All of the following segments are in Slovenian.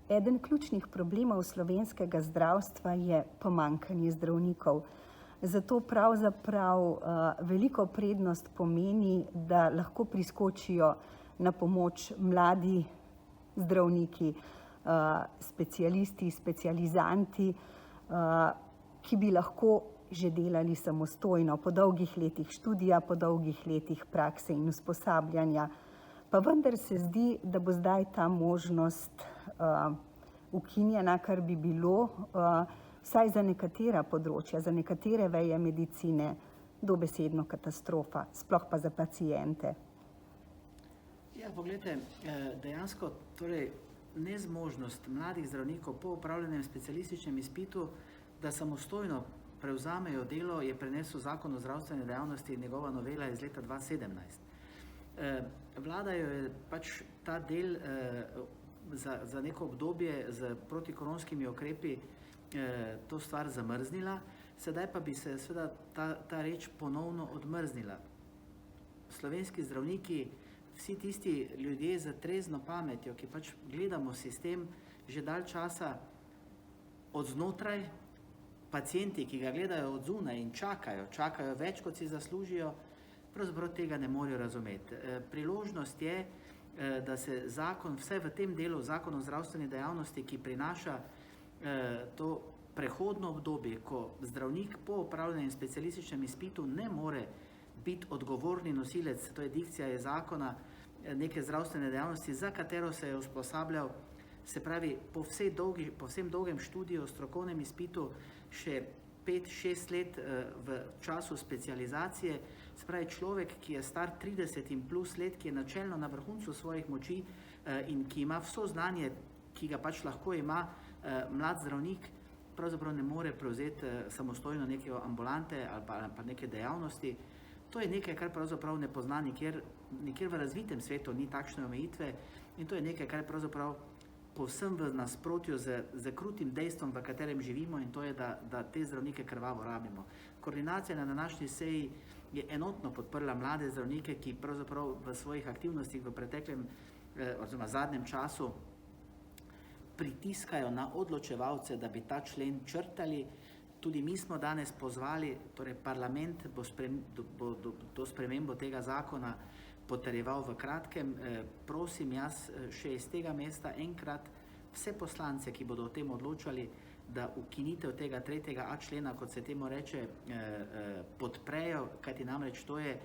Eden ključnih problemov slovenskega zdravstva je pomanjkanje zdravnikov. Zato pravzaprav veliko prednost pomeni, da lahko priskočijo na pomoč mladi zdravniki, specialisti, specializanti, ki bi lahko že delali samostojno po dolgih letih študija, po dolgih letih prakse in usposabljanja. Pa vendar se zdi, da bo zdaj ta možnost ukinjena, kar bi bilo vsaj za nekatera področja, za nekatere veje medicine dobesedno katastrofa, sploh pa za paciente. Ja, poglejte, dejansko torej nezmožnost mladih zdravnikov po opravljenem specialističnem izpitu, da samostojno prevzamejo delo, je prenesel Zakon o zdravstveni dejavnosti, njegova novela iz leta 2017. Vlada je pač ta del za neko obdobje z protikoronskimi ukrepi to stvar zamrznila, sedaj pa bi se seveda ta reč ponovno odmrznila. Slovenski zdravniki, vsi tisti ljudje z trezno pametjo, ki pač gledamo sistem že dalj časa od znotraj, pacienti, ki ga gledajo od zunaj in čakajo več, kot si zaslužijo, pravzaprav tega ne morejo razumeti. Priložnost je, da se zakon, vsaj v tem delu, Zakon o zdravstveni dejavnosti, ki prinaša to prehodno obdobje, ko zdravnik po opravljenem specialističnem izpitu ne more biti odgovorni nosilec, to je dikcija je zakona, neke zdravstvene dejavnosti, za katero se je usposabljal, se pravi, po vsem dolgem študiju, strokovnem izpitu, še 5-6 let v času specializacije, se pravi človek, ki je star 30 in plus let, ki je načelno na vrhuncu svojih moči in ki ima vso znanje, ki ga pač lahko ima mlad zdravnik, pravzaprav ne more prevzeti samostojno neke ambulante ali pa neke dejavnosti. To je nekaj, kar pravzaprav ne pozna nikjer v razvitem svetu, ni takšne omejitve in to je nekaj, kar pravzaprav povsem v nasprotju z krutim dejstvom, v katerem živimo in to je, da te zdravnike krvavo rabimo. Koordinacija na današnji seji je enotno podprla mlade zdravnike, ki pravzaprav v svojih aktivnostih v preteklem oziroma zadnjem času pritiskajo na odločevalce, da bi ta člen črtali. Tudi mi smo danes pozvali, torej parlament bo to spremembo tega zakona potrjeval v kratkem. Prosim jaz še iz tega mesta enkrat vse poslance, ki bodo o tem odločali, da ukinitev tega 3.a člena, kot se temu reče, podprejo, kajti namreč to je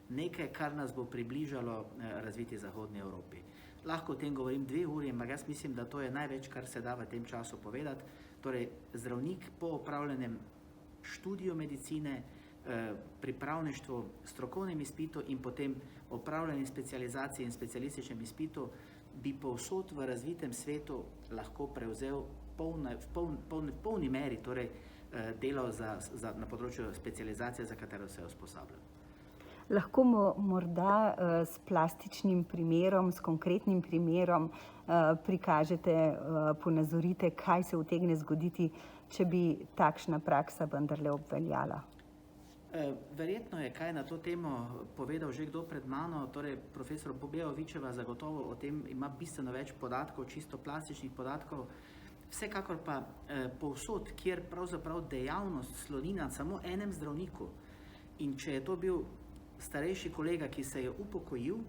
nekaj, kar nas bo približalo razviti zahodni Evropi. Lahko o tem govorim 2 uri, ampak jaz mislim, da to je največ, kar se da v tem času povedati. Torej, zdravnik po opravljenem študiju medicine, pripravništvu, strokovnem izpitu in potem opravljenem specializaciji in specialističnem izpitu bi povsod v razvitem svetu lahko prevzel v polni meri torej, delo na področju specializacije, za katero se je usposabljal. Lahko morda s plastičnim primerom, s konkretnim primerom prikažete, ponazorite, kaj se utegne zgoditi, če bi takšna praksa vendarle obveljala. Verjetno je kaj na to temo povedal že kdo pred mano, torej profesor Beovićeva zagotovo o tem ima bistveno več podatkov, čisto plastičnih podatkov. Vsekakor pa povsod, kjer pravzaprav dejavnost sloni na samo enem zdravniku in če je to bil starejši kolega, ki se je upokojil,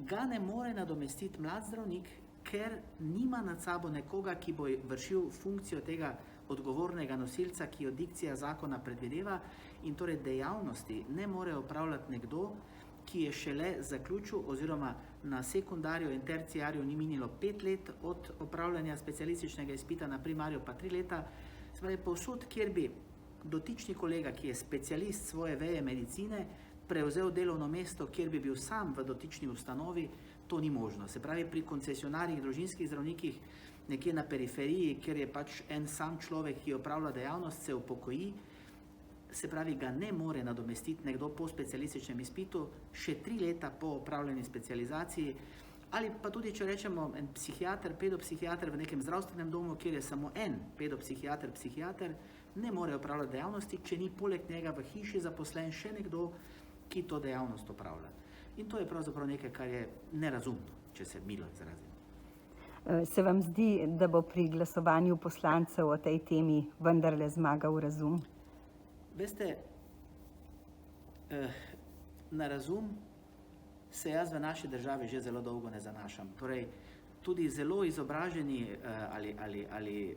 ga ne more nadomestiti mlad zdravnik, ker nima nad sabo nekoga, ki bo vršil funkcijo tega odgovornega nosilca, ki jo dikcija zakona predvideva in torej dejavnosti ne more opravljati nekdo, ki je šele zaključil oziroma na sekundarju in terciarju ni minilo 5 let od opravljanja specialističnega izpita, na primarju pa 3 leta. Se pravi, povsod, kjer bi dotični kolega, ki je specialist svoje veje medicine, prevzel delovno mesto, kjer bi bil sam v dotični ustanovi, to ni možno. Se pravi, pri koncesionarjih, družinskih zdravnikih, nekje na periferiji, kjer je pač en sam človek, ki opravlja dejavnost, se upokoji, se pravi, ga ne more nadomestiti nekdo po specialističnem izpitu, še 3 leta po opravljeni specializaciji, ali pa tudi, če rečemo, en psihiater, pedopsihiater v nekem zdravstvenem domu, kjer je samo en pedopsihiater, psihiater, ne more opravljati dejavnosti, če ni poleg njega v hiši zaposlen še nekdo, ki to dejavnost opravlja. In to je pravzaprav nekaj, kar je nerazumno, če se milo izrazim. Se vam zdi, da bo pri glasovanju poslancev o tej temi vendarle zmagal razum? Veste, na razum se jaz v naši državi že zelo dolgo ne zanašam. Torej, tudi zelo izobraženi ali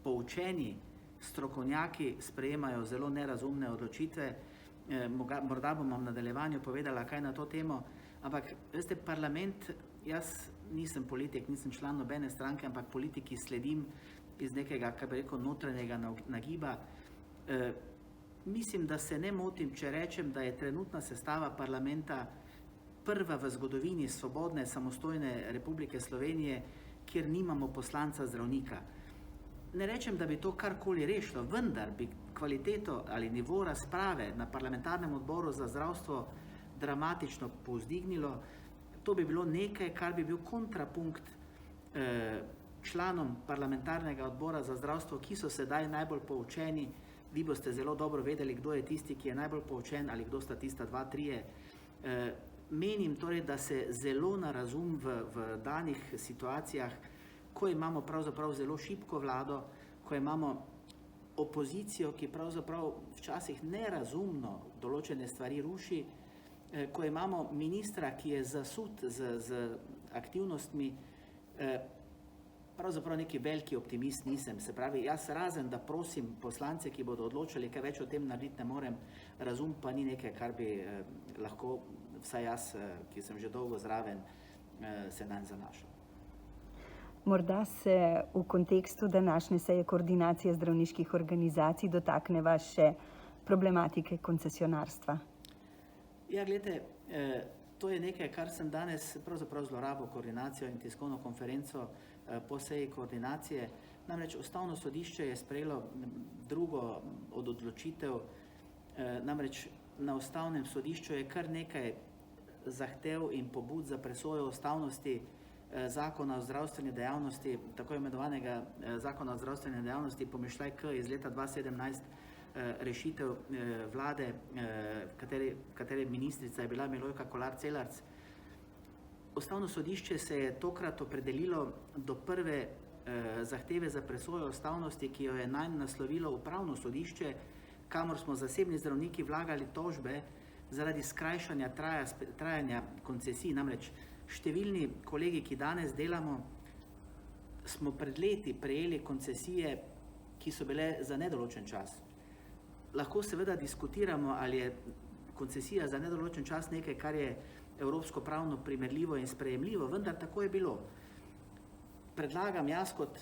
poučeni strokovnjaki sprejemajo zelo nerazumne odločitve. Morda bom v nadaljevanju povedala kaj na to temo, ampak veste, parlament, jaz nisem politik, nisem član nobene stranke, ampak politiki sledim iz nekega, kaj bi rekel, notranjega nagiba. Mislim, da se ne motim, če rečem, da je trenutna sestava parlamenta prva v zgodovini svobodne, samostojne Republike Slovenije, kjer nimamo poslanca zdravnika. Ne rečem, da bi to karkoli rešilo, vendar bi kvaliteto ali nivo razprave na parlamentarnem odboru za zdravstvo dramatično povzdignilo. To bi bilo nekaj, kar bi bil kontrapunkt članom parlamentarnega odbora za zdravstvo, ki so sedaj najbolj poučeni. Vi boste zelo dobro vedeli, kdo je tisti, ki je najbolj poučen, ali kdo sta tista 2-3. Menim torej, da se zelo na razum v danih situacijah, ko imamo pravzaprav zelo šibko vlado, ko imamo opozicijo, ki pravzaprav včasih nerazumno določene stvari ruši, ko imamo ministra, ki je zasut z aktivnostmi, pravzaprav neki veliki optimist nisem. Se pravi, jaz razen, da prosim poslance, ki bodo odločili, kaj več o tem narediti ne morem, razum pa ni nekaj, kar bi lahko, vsaj jaz, ki sem že dolgo zraven, se nanj zanašal. Morda se v kontekstu današnje seje koordinacije zdravniških organizacij dotakneva še problematike koncesionarstva. Ja, gledajte, to je nekaj, kar sem danes pravzaprav zlorabil koordinacijo in tiskovno konferenco po seji koordinacije. Namreč Ustavno sodišče je sprejelo drugo od odločitev, namreč na Ustavnem sodišču je kar nekaj zahtev in pobud za presojo ustavnosti zakona o zdravstveni dejavnosti, tako imenovanega zakona o zdravstveni dejavnosti Pomišljaj K iz leta 2017, rešitev vlade, katere ministrica je bila Milojka Kolar Celarc. Ustavno sodišče se je tokrat opredelilo do prve zahteve za presojo ustavnosti, ki jo je nanj naslovilo Upravno sodišče, kamor smo zasebni zdravniki vlagali tožbe zaradi skrajšanja trajanja koncesij. Namreč številni kolegi, ki danes delamo, smo pred leti prejeli koncesije, ki so bile za nedoločen čas. Lahko seveda diskutiramo, ali je koncesija za nedoločen čas nekaj, kar je evropsko pravno primerljivo in sprejemljivo, vendar tako je bilo. Predlagam jaz kot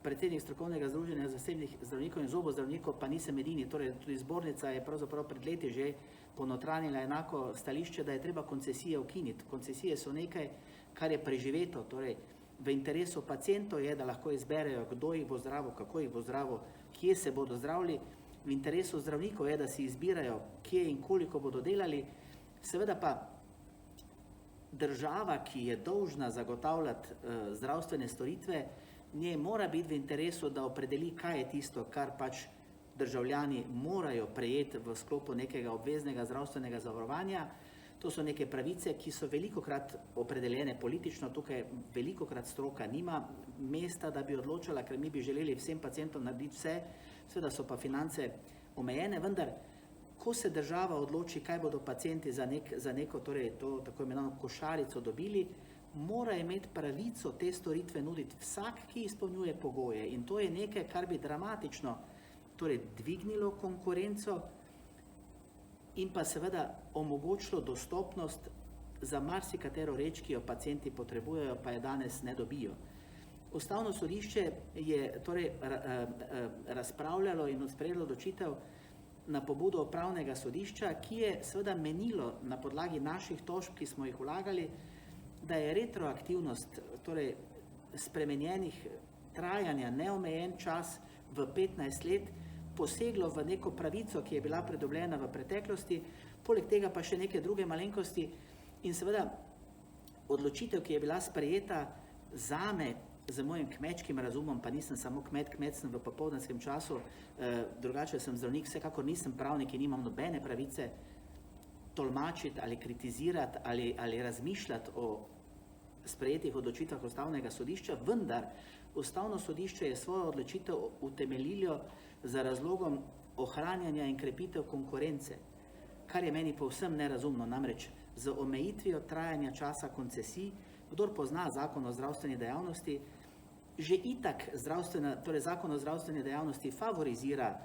predsednik strokovnega združenja zasebnih zdravnikov in zobozdravnikov, pa nisem edini, torej tudi zbornica je pravzaprav pred leti že ponotranila enako stališče, da je treba koncesije ukiniti. Koncesije so nekaj, kar je preživeto, torej v interesu pacientov je, da lahko izberejo, kdo jih bo zdravil, kako jih bo zdravil, kje se bodo zdravili. V interesu zdravnikov je, da si izbirajo, kje in koliko bodo delali. Seveda pa država, ki je dolžna zagotavljati zdravstvene storitve, njej mora biti v interesu, da opredeli, kaj je tisto, kar pač državljani morajo prejeti v sklopu nekega obveznega zdravstvenega zavarovanja. To so neke pravice, ki so velikokrat opredeljene politično, tukaj velikokrat stroka nima mesta, da bi odločala, ker mi bi želeli vsem pacientom narediti vse, seveda so pa finance omejene, vendar ko se država odloči, kaj bodo pacienti za neko, torej to tako imenovano košarico dobili, mora imeti pravico te storitve nuditi vsak, ki izpolnjuje pogoje. In to je nekaj, kar bi dramatično torej dvignilo konkurenco in pa seveda omogočilo dostopnost za marsikatero reč, ki jo pacienti potrebujejo, pa je danes ne dobijo. Ustavno sodišče je torej razpravljalo in sprejelo odločitev na pobudo Upravnega sodišča, ki je seveda menilo na podlagi naših tožb, ki smo jih vlagali, da je retroaktivnost, torej spremenjenih trajanja neomejen čas v 15 let, poseglo v neko pravico, ki je bila pridobljena v preteklosti, poleg tega pa še neke druge malenkosti in seveda odločitev, ki je bila sprejeta zame, z mojim kmečkim razumom, pa nisem samo kmet sem v popoldanskem času, drugače sem zdravnik, vsekakor nisem pravnik in nimam nobene pravice tolmačiti ali kritizirati ali razmišljati o sprejetih odločitvah Ustavnega sodišča, vendar Ustavno sodišče je svojo odločitev utemeljilo za razlogom ohranjanja in krepitev konkurence, kar je meni povsem nerazumno, namreč z omejitvijo trajanja časa koncesij, kdor pozna zakon o zdravstveni dejavnosti, že itak zakon o zdravstveni dejavnosti favorizira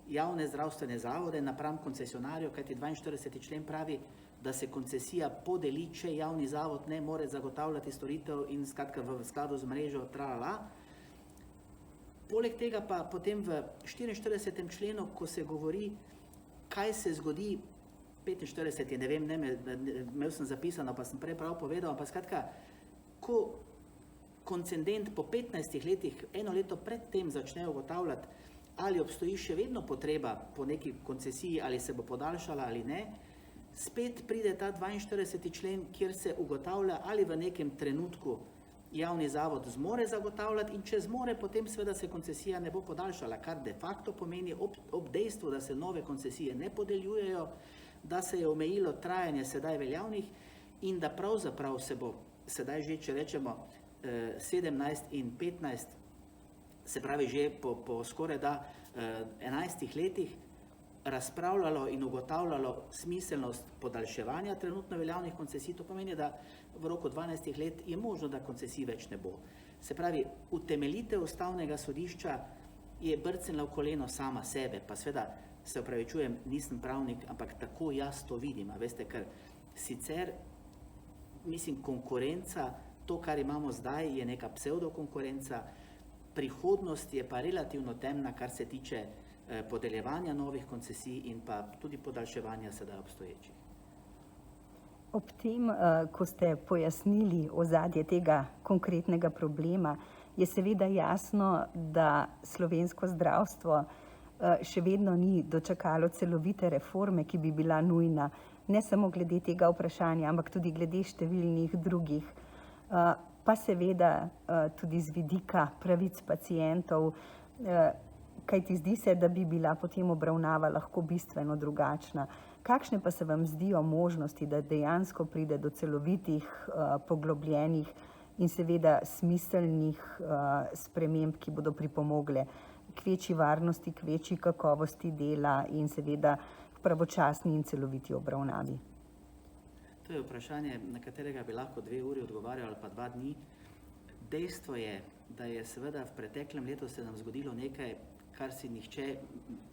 javne zdravstvene zavode napram koncesionarju, kajti 42. člen pravi, da se koncesija podeli, če javni zavod ne more zagotavljati storitev in skratka v skladu z mrežo tralala. Poleg tega pa potem v 44. členu, ko se govori, kaj se zgodi, 45. ne vem, imel sem zapisano, pa sem prej prav povedal, ampak skratka, ko koncendent po 15 letih, eno leto predtem začne ugotavljati, ali obstoji še vedno potreba po neki koncesiji, ali se bo podaljšala ali ne, spet pride ta 42. člen, kjer se ugotavlja, ali v nekem trenutku javni zavod zmore zagotavljati in če zmore, potem seveda se koncesija ne bo podaljšala, kar de facto pomeni ob dejstvu, da se nove koncesije ne podeljujejo, da se je omejilo trajanje sedaj veljavnih in da pravzaprav se bo sedaj že, če rečemo, 17 in 15, se pravi že po skoraj 11 letih, razpravljalo in ugotavljalo smiselnost podaljševanja trenutno veljavnih koncesij. To pomeni, da v roku 12 let je možno, da koncesij več ne bo. Se pravi, utemeljitev Ustavnega sodišča je brcnila v koleno sama sebe, pa seveda se opravičujem, nisem pravnik, ampak tako jaz to vidim, a veste, ker sicer, mislim, konkurenca, to, kar imamo zdaj, je neka pseudokonkurenca, prihodnost je pa relativno temna, kar se tiče podeljevanja novih koncesij in pa tudi podaljševanja sedaj obstoječih. Ob tem, ko ste pojasnili ozadje tega konkretnega problema, je seveda jasno, da slovensko zdravstvo še vedno ni dočakalo celovite reforme, ki bi bila nujna, ne samo glede tega vprašanja, ampak tudi glede številnih drugih, pa seveda tudi z vidika pravic pacientov, kajti zdi se, da bi bila potem obravnava lahko bistveno drugačna. Kakšne pa se vam zdijo možnosti, da dejansko pride do celovitih, poglobljenih in seveda smiselnih sprememb, ki bodo pripomogle k večji varnosti, k večji kakovosti dela in seveda k pravočasni in celoviti obravnavi? To je vprašanje, na katerega bi lahko 2 uri odgovarjali ali pa 2 dni. Dejstvo je, da je seveda v preteklem letu se nam zgodilo nekaj, kar si nihče,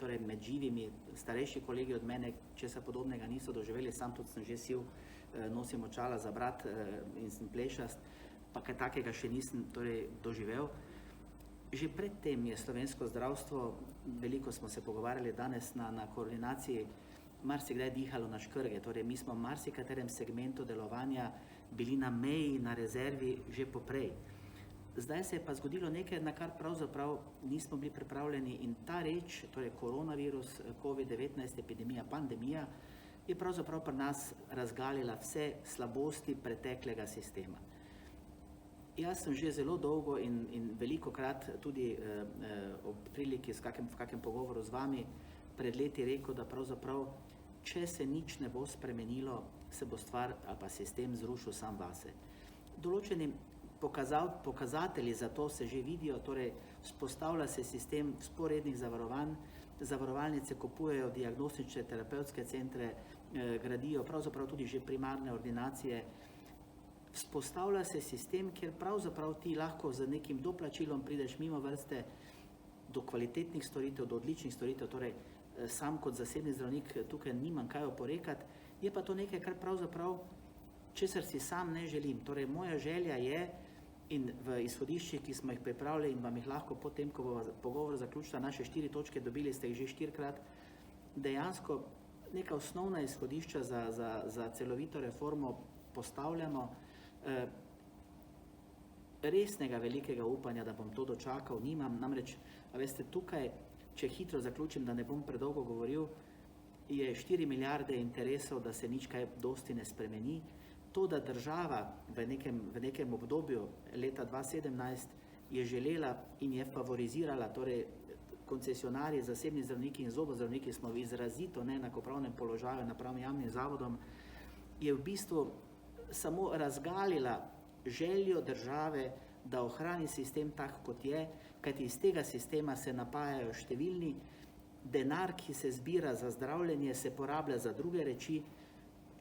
torej med živimi, starejši kolegi od mene, česa podobnega niso doživeli, sam tudi sem že siv, nosim očala za brat in sem plešast, pa kaj takega še nisem doživel. Že predtem je slovensko zdravstvo, veliko smo se pogovarjali danes na koordinaciji, marsikdaj dihalo na škrge, torej mi smo v marsikaterem segmentu delovanja bili na meji, na rezervi že poprej. Zdaj se je pa zgodilo nekaj, na kar pravzaprav nismo bili pripravljeni in ta reč, torej koronavirus, COVID-19, epidemija, pandemija, je pravzaprav pri nas razgalila vse slabosti preteklega sistema. Jaz sem že zelo dolgo in velikokrat tudi ob priliki v kakem pogovoru z vami pred leti rekel, da pravzaprav, če se nič ne bo spremenilo, se bo stvar ali pa sistem zrušil sam vase. Določeni pokazatelji za to se že vidijo, torej vzpostavlja se sistem vzporednih zavarovanj, zavarovalnice kupujejo diagnostične terapevtske centre, gradijo pravzaprav tudi že primarne ordinacije. Vzpostavlja se sistem, kjer pravzaprav ti lahko z nekim doplačilom prideš mimo vrste do kvalitetnih storitev, do odličnih storitev, torej sam kot zasebni zdravnik tukaj nimam kaj oporekati, je pa to nekaj, kar pravzaprav, česar si sam ne želim. Torej moja želja je, in v izhodiščih, ki smo jih pripravili in vam jih lahko potem, ko bo pogovor zaključila, naše 4 točke, dobili ste jih že 4-krat, dejansko neka osnovna izhodišča za celovito reformo postavljamo. Resnega velikega upanja, da bom to dočakal, nimam, namreč, a veste, tukaj, če hitro zaključim, da ne bom predolgo govoril, je 4 milijarde interesov, da se nič kaj dosti ne spremeni. To, da država v nekem obdobju leta 2017 je želela in je favorizirala, torej koncesionarji, zasebni zdravniki in zobozdravniki smo v izrazito neenakopravnem položaju napram javnim zavodom, je v bistvu samo razgalila željo države, da ohrani sistem tak, kot je, kajti iz tega sistema se napajajo številni, denar, ki se zbira za zdravljenje, se porablja za druge reči,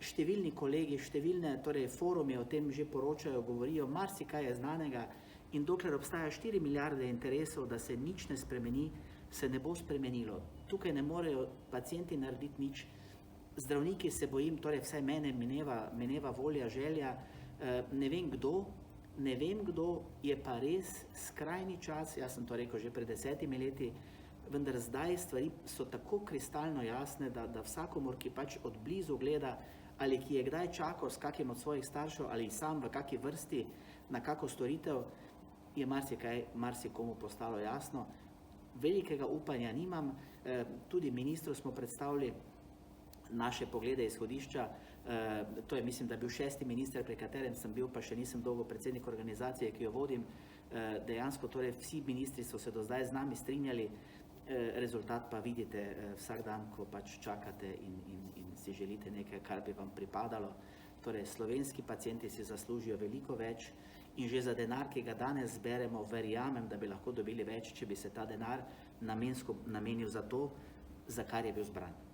številni kolegi, številne forumi o tem že poročajo, govorijo, marsikaj je znanega in dokler obstaja 4 milijarde interesov, da se nič ne spremeni, se ne bo spremenilo. Tukaj ne morejo pacienti narediti nič, zdravniki se bojim, vsaj mene mineva volja, želja, ne vem kdo, je pa res skrajni čas, jaz sem to rekel že pred 10 leti, vendar zdaj stvari so tako kristalno jasne, da vsakomur, ki pač od blizu gleda, ali ki je kdaj čakal s kakim od svojih staršev, ali sam v kaki vrsti na kako storitev, je marsikomu postalo jasno. Velikega upanja nimam, tudi ministru smo predstavili naše poglede izhodišča, to je mislim, da bil 6. minister, pri katerem sem bil, pa še nisem dolgo predsednik organizacije, ki jo vodim, dejansko vsi ministri so se do zdaj z nami strinjali, rezultat pa vidite vsak dan, ko pač čakate in si želite nekaj, kar bi vam pripadalo. Slovenski pacienti si zaslužijo veliko več in že za denar, ki ga danes zberemo, verjamem, da bi lahko dobili več, če bi se ta denar namensko namenil za to, za kar je bil zbran.